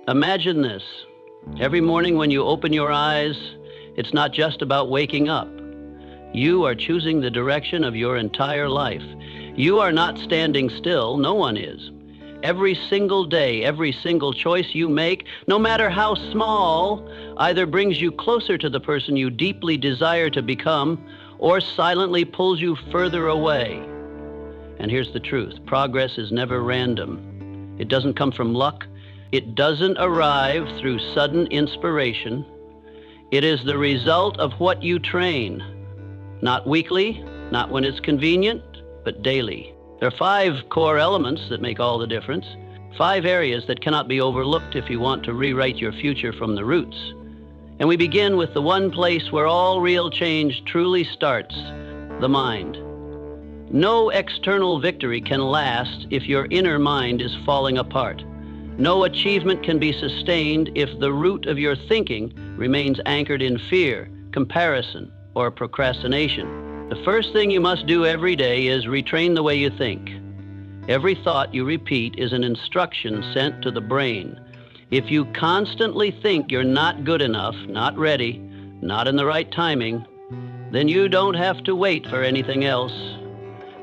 Imagine this. Every morning when you open your eyes, it's not just about waking up. You are choosing the direction of your entire life. You are not standing still. No one is. Every single day, every single choice you make, no matter how small, either brings you closer to the person you deeply desire to become or silently pulls you further away. And here's the truth. Progress is never random. It doesn't come from luck. It doesn't arrive through sudden inspiration. It is the result of what you train. Not weekly, not when it's convenient, but daily. There are 5 core elements that make all the difference. 5 areas that cannot be overlooked if you want to rewrite your future from the roots. And we begin with the one place where all real change truly starts, the mind. No external victory can last if your inner mind is falling apart. No achievement can be sustained if the root of your thinking remains anchored in fear, comparison, or procrastination. The first thing you must do every day is retrain the way you think. Every thought you repeat is an instruction sent to the brain. If you constantly think you're not good enough, not ready, not in the right timing, then you don't have to wait for anything else.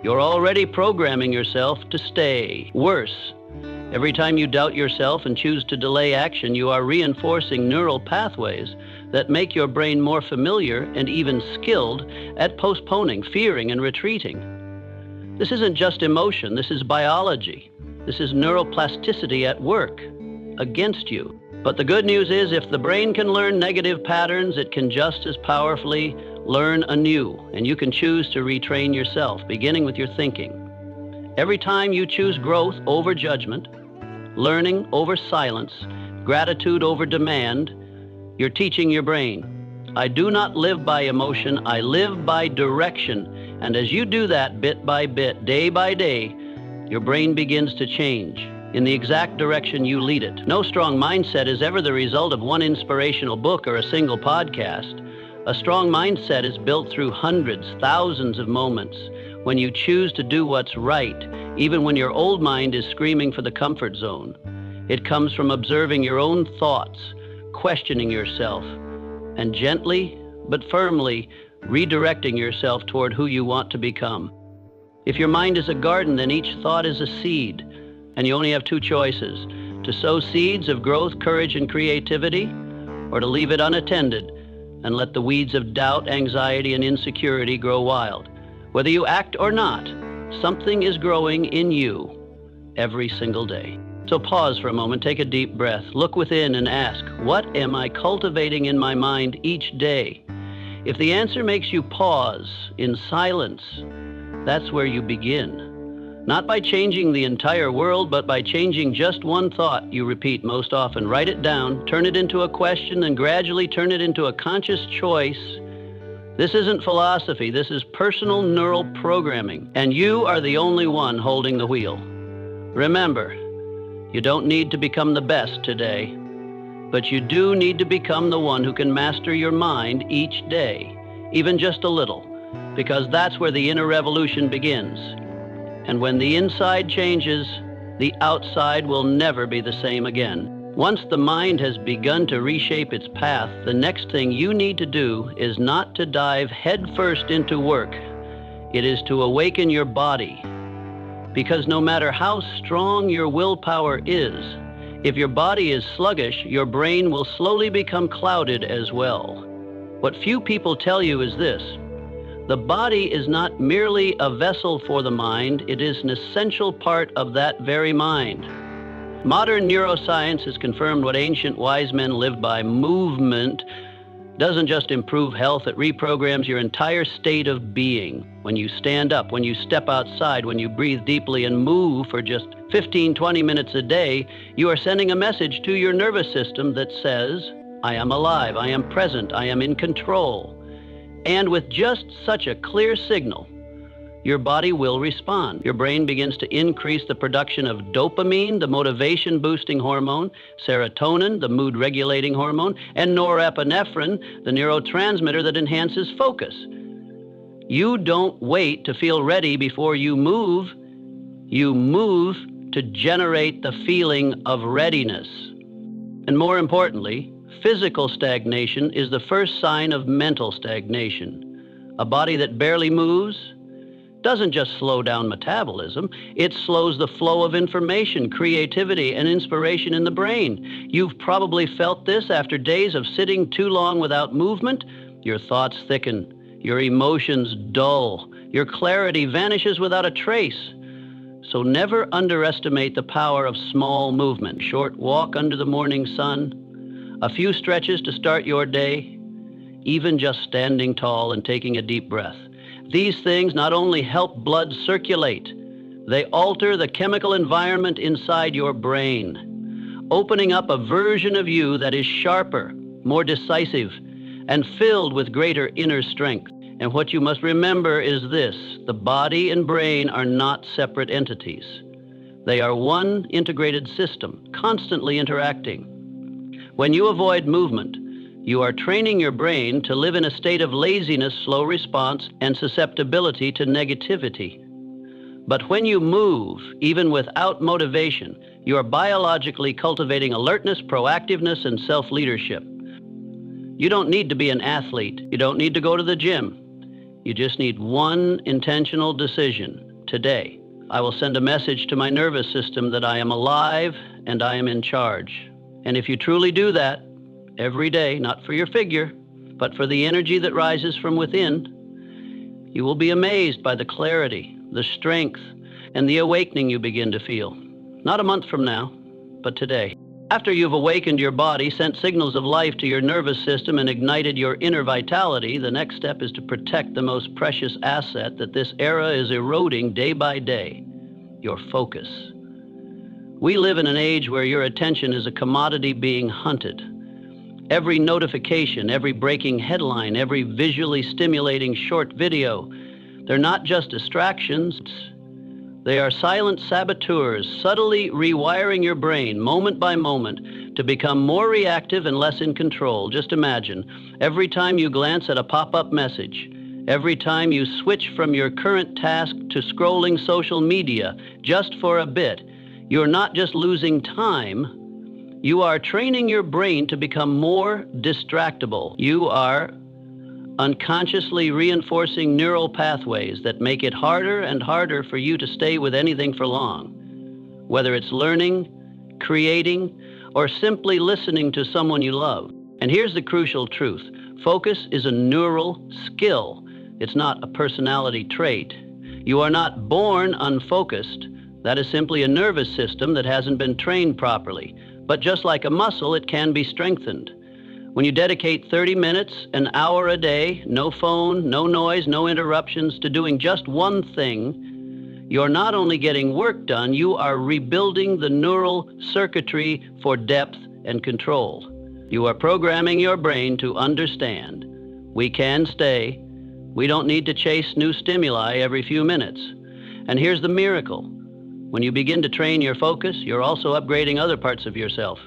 You're already programming yourself to stay. Worse, every time you doubt yourself and choose to delay action, you are reinforcing neural pathways that make your brain more familiar and even skilled at postponing, fearing, and retreating. This isn't just emotion, this is biology. This is neuroplasticity at work against you. But the good news is if the brain can learn negative patterns, it can just as powerfully learn anew, and you can choose to retrain yourself, beginning with your thinking. Every time you choose growth over judgment, learning over silence, gratitude over demand, you're teaching your brain, I do not live by emotion, I live by direction. And as you do that bit by bit, day by day, your brain begins to change in the exact direction you lead it. No strong mindset is ever the result of one inspirational book or a single podcast. A strong mindset is built through hundreds, thousands of moments when you choose to do what's right, even when your old mind is screaming for the comfort zone. It comes from observing your own thoughts, questioning yourself, and gently but firmly redirecting yourself toward who you want to become. If your mind is a garden, then each thought is a seed, and you only have 2 choices: to sow seeds of growth, courage, and creativity, or to leave it unattended and let the weeds of doubt, anxiety, and insecurity grow wild. Whether you act or not, something is growing in you every single day. So pause for a moment, take a deep breath, look within and ask, what am I cultivating in my mind each day? If the answer makes you pause in silence, that's where you begin. Not by changing the entire world, but by changing just one thought you repeat most often. Write it down, turn it into a question, and gradually turn it into a conscious choice. This isn't philosophy, this is personal neural programming, and you are the only one holding the wheel. Remember, you don't need to become the best today, but you do need to become the one who can master your mind each day, even just a little, because that's where the inner revolution begins. And when the inside changes, the outside will never be the same again. Once the mind has begun to reshape its path, the next thing you need to do is not to dive headfirst into work. It is to awaken your body. Because no matter how strong your willpower is, if your body is sluggish, your brain will slowly become clouded as well. What few people tell you is this: the body is not merely a vessel for the mind, it is an essential part of that very mind. Modern neuroscience has confirmed what ancient wise men lived by. Movement doesn't just improve health, it reprograms your entire state of being. When you stand up, when you step outside, when you breathe deeply and move for just 15-20 minutes a day, you are sending a message to your nervous system that says, I am alive, I am present, I am in control. And with just such a clear signal, your body will respond. Your brain begins to increase the production of dopamine, the motivation-boosting hormone, serotonin, the mood-regulating hormone, and norepinephrine, the neurotransmitter that enhances focus. You don't wait to feel ready before you move. You move to generate the feeling of readiness. And more importantly, physical stagnation is the first sign of mental stagnation. A body that barely moves doesn't just slow down metabolism, it slows the flow of information, creativity, and inspiration in the brain. You've probably felt this after days of sitting too long without movement. Your thoughts thicken, your emotions dull, your clarity vanishes without a trace. So never underestimate the power of small movement. Short walk under the morning sun, a few stretches to start your day, even just standing tall and taking a deep breath. These things not only help blood circulate, they alter the chemical environment inside your brain, opening up a version of you that is sharper, more decisive, and filled with greater inner strength. And what you must remember is this: the body and brain are not separate entities. They are one integrated system, constantly interacting. When you avoid movement, you are training your brain to live in a state of laziness, slow response, and susceptibility to negativity. But when you move, even without motivation, you are biologically cultivating alertness, proactiveness, and self-leadership. You don't need to be an athlete. You don't need to go to the gym. You just need one intentional decision today. I will send a message to my nervous system that I am alive and I am in charge. And if you truly do that every day, not for your figure, but for the energy that rises from within, you will be amazed by the clarity, the strength, and the awakening you begin to feel. Not a month from now, but today. After you've awakened your body, sent signals of life to your nervous system, and ignited your inner vitality, the next step is to protect the most precious asset that this era is eroding day by day: your focus. We live in an age where your attention is a commodity being hunted. Every notification, every breaking headline, every visually stimulating short video, they're not just distractions. They are silent saboteurs, subtly rewiring your brain moment by moment to become more reactive and less in control. Just imagine, every time you glance at a pop-up message, every time you switch from your current task to scrolling social media just for a bit, you're not just losing time, you are training your brain to become more distractible. You are unconsciously reinforcing neural pathways that make it harder and harder for you to stay with anything for long. Whether it's learning, creating, or simply listening to someone you love. And here's the crucial truth: focus is a neural skill. It's not a personality trait. You are not born unfocused. That is simply a nervous system that hasn't been trained properly. But just like a muscle, it can be strengthened. When you dedicate 30 minutes, an hour a day, no phone, no noise, no interruptions, to doing just one thing, you're not only getting work done, you are rebuilding the neural circuitry for depth and control. You are programming your brain to understand: we can stay. We don't need to chase new stimuli every few minutes. And here's the miracle: when you begin to train your focus, you're also upgrading other parts of yourself.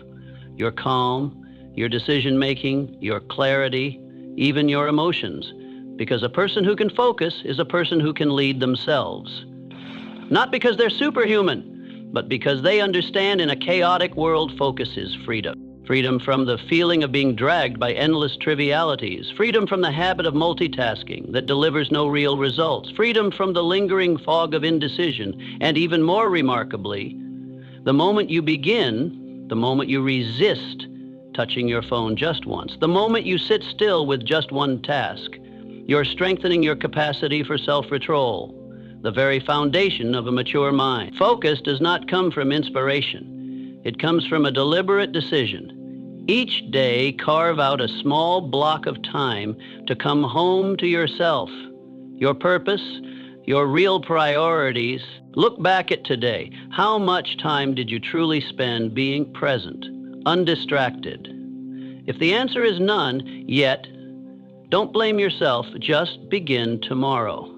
Your calm, your decision-making, your clarity, even your emotions. Because a person who can focus is a person who can lead themselves. Not because they're superhuman, but because they understand in a chaotic world, focus is freedom. Freedom from the feeling of being dragged by endless trivialities. Freedom from the habit of multitasking that delivers no real results. Freedom from the lingering fog of indecision. And even more remarkably, the moment you begin, the moment you resist touching your phone just once, the moment you sit still with just one task, you're strengthening your capacity for self-control, the very foundation of a mature mind. Focus does not come from inspiration. It comes from a deliberate decision. Each day, carve out a small block of time to come home to yourself, your purpose, your real priorities. Look back at today. How much time did you truly spend being present, undistracted? If the answer is none, yet, don't blame yourself, just begin tomorrow.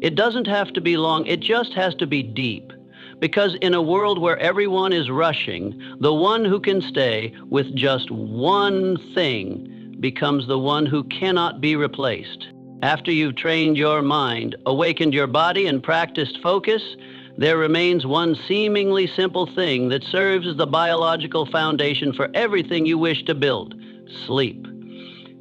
It doesn't have to be long, it just has to be deep. Because in a world where everyone is rushing, the one who can stay with just one thing becomes the one who cannot be replaced. After you've trained your mind, awakened your body, and practiced focus, there remains one seemingly simple thing that serves as the biological foundation for everything you wish to build: sleep.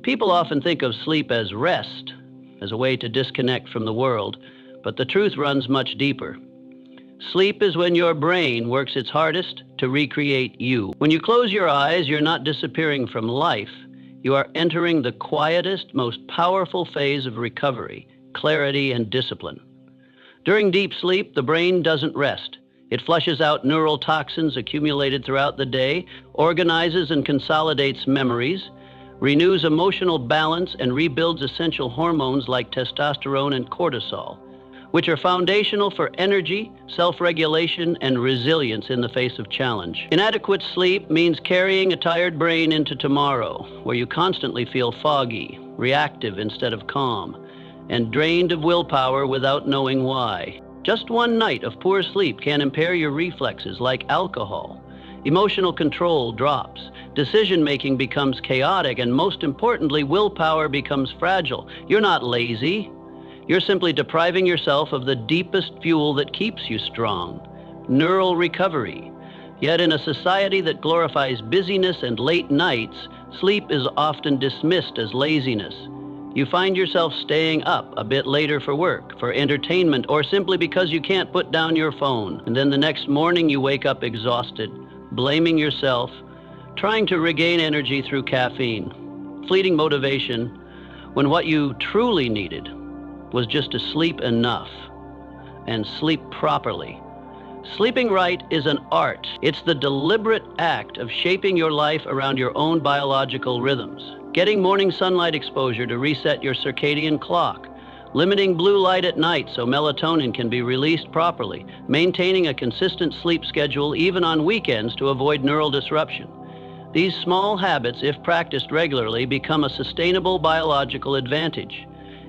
People often think of sleep as rest, as a way to disconnect from the world, but the truth runs much deeper. Sleep is when your brain works its hardest to recreate you. When you close your eyes, you're not disappearing from life. You are entering the quietest, most powerful phase of recovery, clarity, and discipline. During deep sleep, the brain doesn't rest. It flushes out neural toxins accumulated throughout the day, organizes and consolidates memories, renews emotional balance, and rebuilds essential hormones like testosterone and cortisol, which are foundational for energy, self-regulation, and resilience in the face of challenge. Inadequate sleep means carrying a tired brain into tomorrow, where you constantly feel foggy, reactive instead of calm, and drained of willpower without knowing why. Just one night of poor sleep can impair your reflexes like alcohol. Emotional control drops, decision-making becomes chaotic, and most importantly, willpower becomes fragile. You're not lazy. You're simply depriving yourself of the deepest fuel that keeps you strong: neural recovery. Yet in a society that glorifies busyness and late nights, sleep is often dismissed as laziness. You find yourself staying up a bit later for work, for entertainment, or simply because you can't put down your phone. And then the next morning you wake up exhausted, blaming yourself, trying to regain energy through caffeine, fleeting motivation, when what you truly needed was just to sleep enough and sleep properly. Sleeping right is an art. It's the deliberate act of shaping your life around your own biological rhythms, getting morning sunlight exposure to reset your circadian clock, limiting blue light at night so melatonin can be released properly, maintaining a consistent sleep schedule even on weekends to avoid neural disruption. These small habits, if practiced regularly, become a sustainable biological advantage,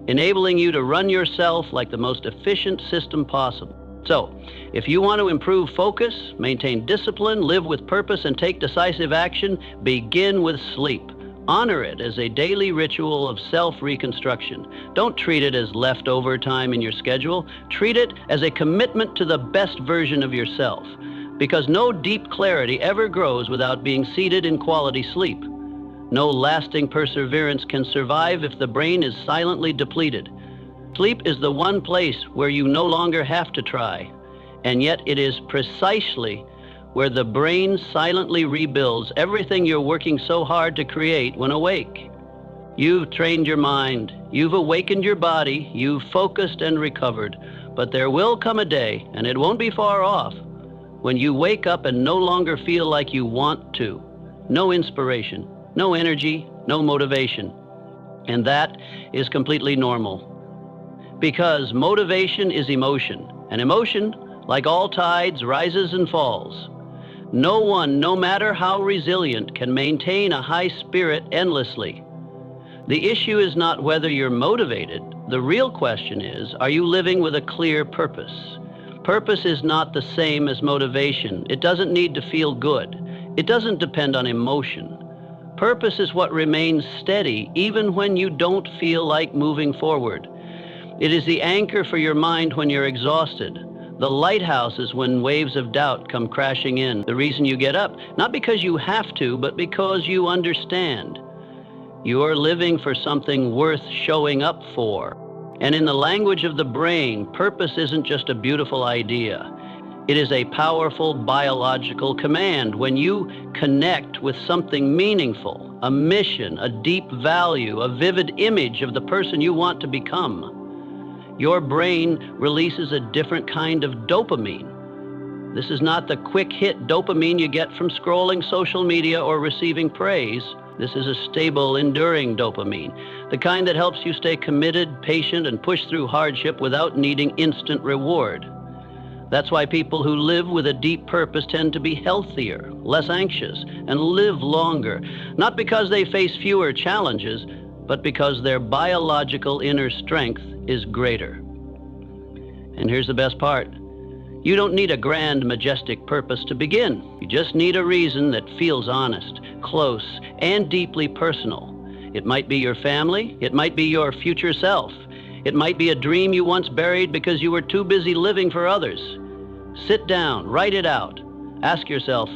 enabling you to run yourself like the most efficient system possible. So, if you want to improve focus, maintain discipline, live with purpose, and take decisive action, begin with sleep. Honor it as a daily ritual of self-reconstruction. Don't treat it as leftover time in your schedule. Treat it as a commitment to the best version of yourself, because no deep clarity ever grows without being seated in quality sleep. No lasting perseverance can survive if the brain is silently depleted. Sleep is the one place where you no longer have to try, and yet it is precisely where the brain silently rebuilds everything you're working so hard to create when awake. You've trained your mind, you've awakened your body, you've focused and recovered, but there will come a day, and it won't be far off, when you wake up and no longer feel like you want to. No inspiration, no energy, no motivation. And that is completely normal. Because motivation is emotion, and emotion, like all tides, rises and falls. No one, no matter how resilient, can maintain a high spirit endlessly. The issue is not whether you're motivated. The real question is, are you living with a clear purpose? Purpose is not the same as motivation. It doesn't need to feel good. It doesn't depend on emotion. Purpose is what remains steady even when you don't feel like moving forward. It is the anchor for your mind when you're exhausted. The lighthouse is when waves of doubt come crashing in. The reason you get up, not because you have to, but because you understand. You are living for something worth showing up for. And in the language of the brain, purpose isn't just a beautiful idea. It is a powerful biological command. When you connect with something meaningful, a mission, a deep value, a vivid image of the person you want to become, your brain releases a different kind of dopamine. This is not the quick hit dopamine you get from scrolling social media or receiving praise. This is a stable, enduring dopamine, the kind that helps you stay committed, patient, and push through hardship without needing instant reward. That's why people who live with a deep purpose tend to be healthier, less anxious, and live longer, not because they face fewer challenges, but because their biological inner strength is greater. And here's the best part. You don't need a grand, majestic purpose to begin. You just need a reason that feels honest, close, and deeply personal. It might be your family. It might be your future self. It might be a dream you once buried because you were too busy living for others. Sit down, write it out. Ask yourself,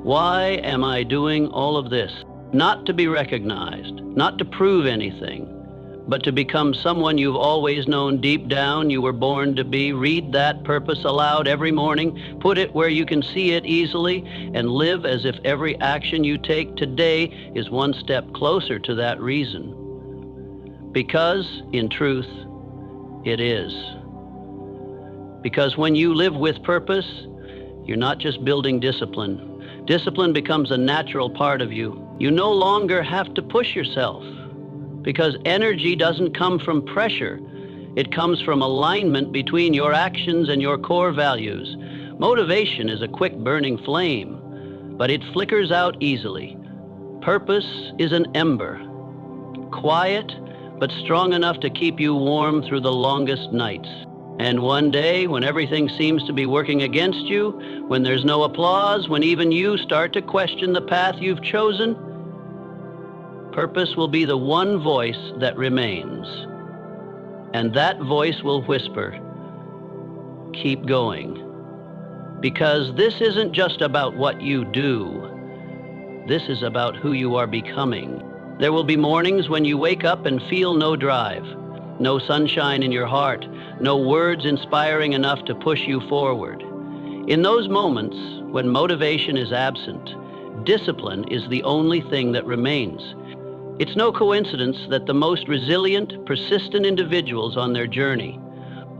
why am I doing all of this? Not to be recognized, not to prove anything, but to become someone you've always known deep down you were born to be. Read that purpose aloud every morning, put it where you can see it easily, and live as if every action you take today is one step closer to that reason. Because, in truth, it is. Because when you live with purpose, you're not just building discipline. Discipline becomes a natural part of you. You no longer have to push yourself, because energy doesn't come from pressure. It comes from alignment between your actions and your core values. Motivation is a quick burning flame, but it flickers out easily. Purpose is an ember, quiet but strong enough to keep you warm through the longest nights. And one day, when everything seems to be working against you, when there's no applause, when even you start to question the path you've chosen, purpose will be the one voice that remains. And that voice will whisper, keep going. Because this isn't just about what you do. This is about who you are becoming. There will be mornings when you wake up and feel no drive, no sunshine in your heart, no words inspiring enough to push you forward. In those moments, when motivation is absent, discipline is the only thing that remains. It's no coincidence that the most resilient, persistent individuals on their journey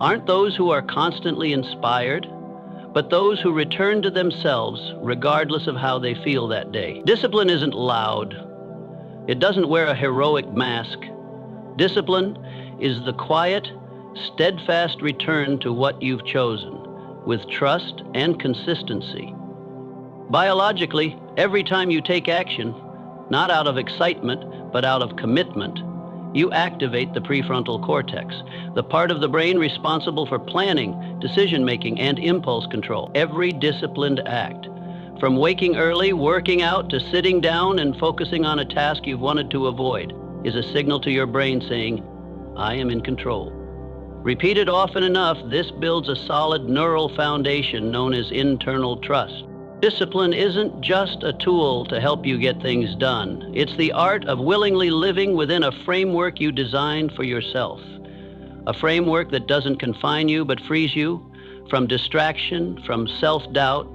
aren't those who are constantly inspired, but those who return to themselves regardless of how they feel that day. Discipline isn't loud. It doesn't wear a heroic mask. Discipline is the quiet, steadfast return to what you've chosen, with trust and consistency. Biologically, every time you take action, not out of excitement, but out of commitment, you activate the prefrontal cortex, the part of the brain responsible for planning, decision-making, and impulse control. Every disciplined act, from waking early, working out, to sitting down and focusing on a task you've wanted to avoid, is a signal to your brain saying, I am in control. Repeated often enough, this builds a solid neural foundation known as internal trust. Discipline isn't just a tool to help you get things done. It's the art of willingly living within a framework you designed for yourself. A framework that doesn't confine you but frees you from distraction, from self-doubt,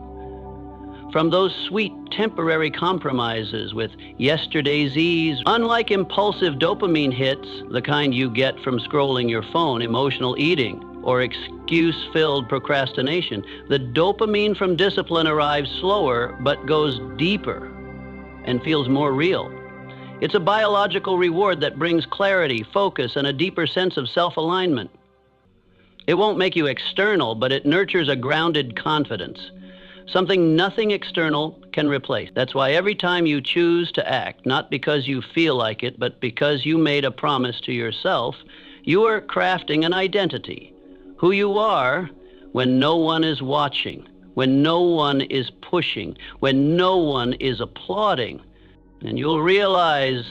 from those sweet temporary compromises with yesterday's ease. Unlike impulsive dopamine hits, the kind you get from scrolling your phone, emotional eating, or excuse-filled procrastination, the dopamine from discipline arrives slower but goes deeper and feels more real. It's a biological reward that brings clarity, focus, and a deeper sense of self-alignment. It won't make you external, but it nurtures a grounded confidence, something nothing external can replace. That's why every time you choose to act, not because you feel like it, but because you made a promise to yourself, you are crafting an identity. Who you are when no one is watching, when no one is pushing, when no one is applauding. And you'll realize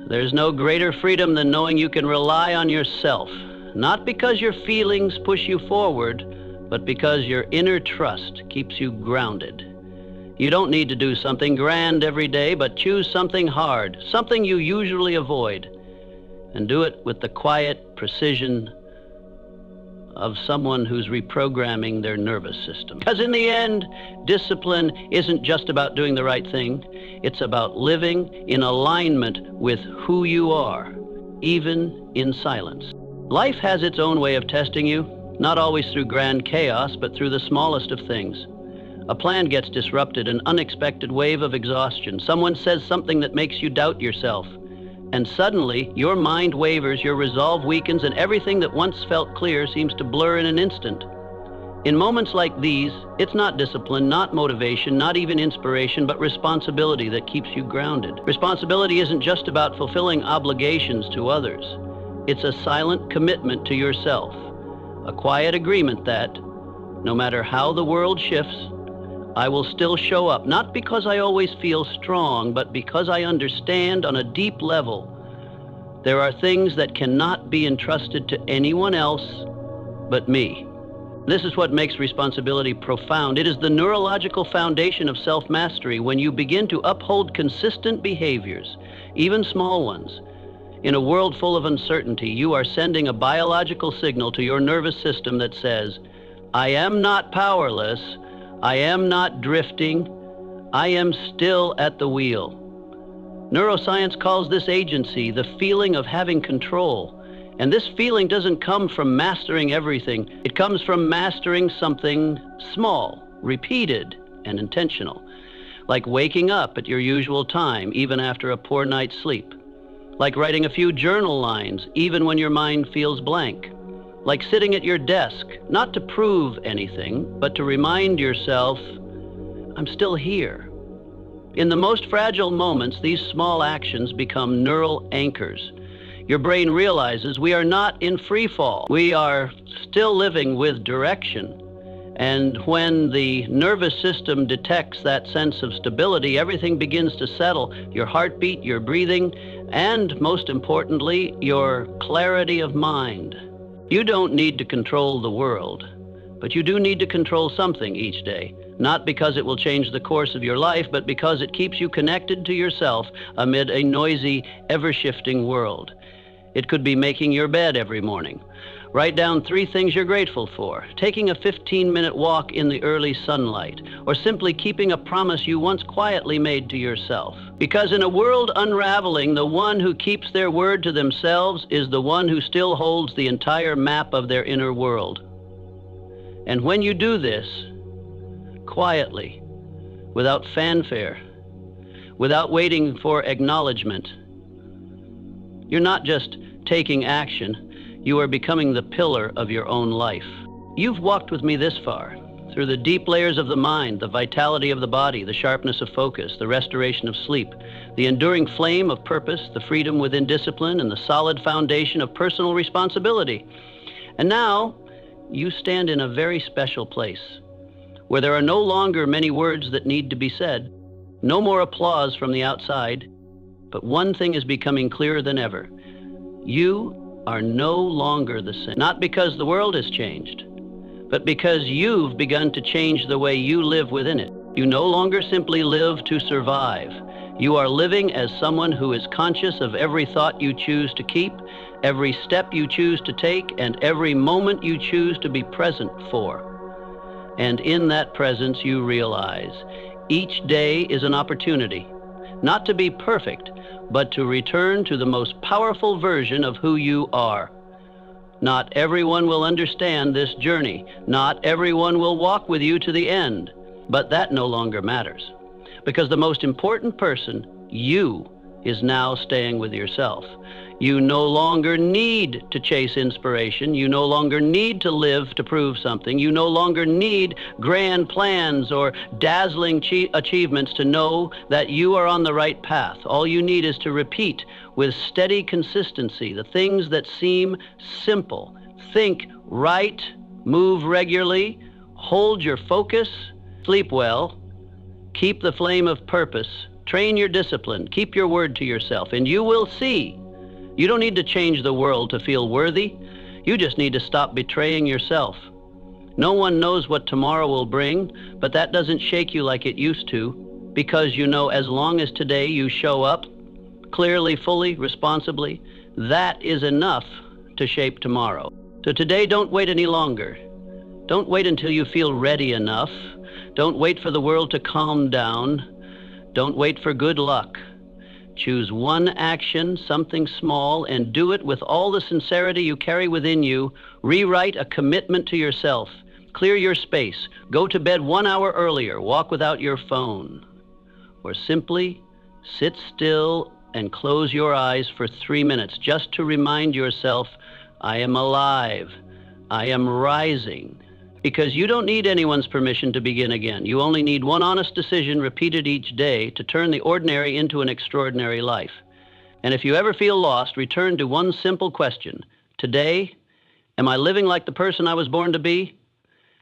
there's no greater freedom than knowing you can rely on yourself, not because your feelings push you forward, but because your inner trust keeps you grounded. You don't need to do something grand every day, but choose something hard, something you usually avoid, and do it with the quiet precision of someone who's reprogramming their nervous system. Because in the end, discipline isn't just about doing the right thing. It's about living in alignment with who you are, even in silence. Life has its own way of testing you, not always through grand chaos, but through the smallest of things. A plan gets disrupted, an unexpected wave of exhaustion. Someone says something that makes you doubt yourself. And suddenly, your mind wavers, your resolve weakens, and everything that once felt clear seems to blur in an instant. In moments like these, it's not discipline, not motivation, not even inspiration, but responsibility that keeps you grounded. Responsibility isn't just about fulfilling obligations to others. It's a silent commitment to yourself, a quiet agreement that, no matter how the world shifts, I will still show up, not because I always feel strong, but because I understand on a deep level there are things that cannot be entrusted to anyone else but me. This is what makes responsibility profound. It is the neurological foundation of self-mastery. When you begin to uphold consistent behaviors, even small ones, in a world full of uncertainty, you are sending a biological signal to your nervous system that says, I am not powerless, I am not drifting, I am still at the wheel. Neuroscience calls this agency the feeling of having control. And this feeling doesn't come from mastering everything. It comes from mastering something small, repeated, and intentional. Like waking up at your usual time, even after a poor night's sleep. Like writing a few journal lines, even when your mind feels blank. Like sitting at your desk, not to prove anything, but to remind yourself, I'm still here. In the most fragile moments, these small actions become neural anchors. Your brain realizes we are not in free fall. We are still living with direction. And when the nervous system detects that sense of stability, everything begins to settle. Your heartbeat, your breathing, and most importantly, your clarity of mind. You don't need to control the world, but you do need to control something each day. Not because it will change the course of your life, but because it keeps you connected to yourself amid a noisy, ever-shifting world. It could be making your bed every morning. Write down 3 things you're grateful for, taking a 15-minute walk in the early sunlight, or simply keeping a promise you once quietly made to yourself. Because in a world unraveling, the one who keeps their word to themselves is the one who still holds the entire map of their inner world. And when you do this, quietly, without fanfare, without waiting for acknowledgement, you're not just taking action, you are becoming the pillar of your own life. You've walked with me this far, through the deep layers of the mind, the vitality of the body, the sharpness of focus, the restoration of sleep, the enduring flame of purpose, the freedom within discipline, and the solid foundation of personal responsibility. And now, you stand in a very special place, where there are no longer many words that need to be said, no more applause from the outside, but one thing is becoming clearer than ever. You are no longer the same. Not because the world has changed, but because you've begun to change the way you live within it. You no longer simply live to survive. You are living as someone who is conscious of every thought you choose to keep, every step you choose to take, and every moment you choose to be present for. And in that presence, you realize each day is an opportunity, not to be perfect, but to return to the most powerful version of who you are. Not everyone will understand this journey. Not everyone will walk with you to the end, but that no longer matters. Because the most important person, you, is now staying with yourself. You no longer need to chase inspiration. You no longer need to live to prove something. You no longer need grand plans or dazzling achievements to know that you are on the right path. All you need is to repeat with steady consistency the things that seem simple. Think right, move regularly, hold your focus, sleep well, keep the flame of purpose, train your discipline, keep your word to yourself, and you will see. You don't need to change the world to feel worthy. You just need to stop betraying yourself. No one knows what tomorrow will bring, but that doesn't shake you like it used to, because you know as long as today you show up clearly, fully, responsibly, that is enough to shape tomorrow. So today, don't wait any longer. Don't wait until you feel ready enough. Don't wait for the world to calm down. Don't wait for good luck. Choose one action, something small, and do it with all the sincerity you carry within you. Rewrite a commitment to yourself. Clear your space. Go to bed 1 hour earlier. Walk without your phone. Or simply sit still and close your eyes for 3 minutes just to remind yourself, I am alive. I am rising. Because you don't need anyone's permission to begin again. You only need one honest decision repeated each day to turn the ordinary into an extraordinary life. And if you ever feel lost, return to one simple question. Today, am I living like the person I was born to be?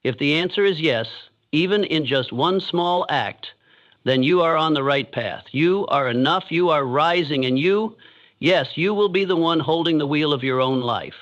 If the answer is yes, even in just one small act, then you are on the right path. You are enough, you are rising, and you, yes, you will be the one holding the wheel of your own life.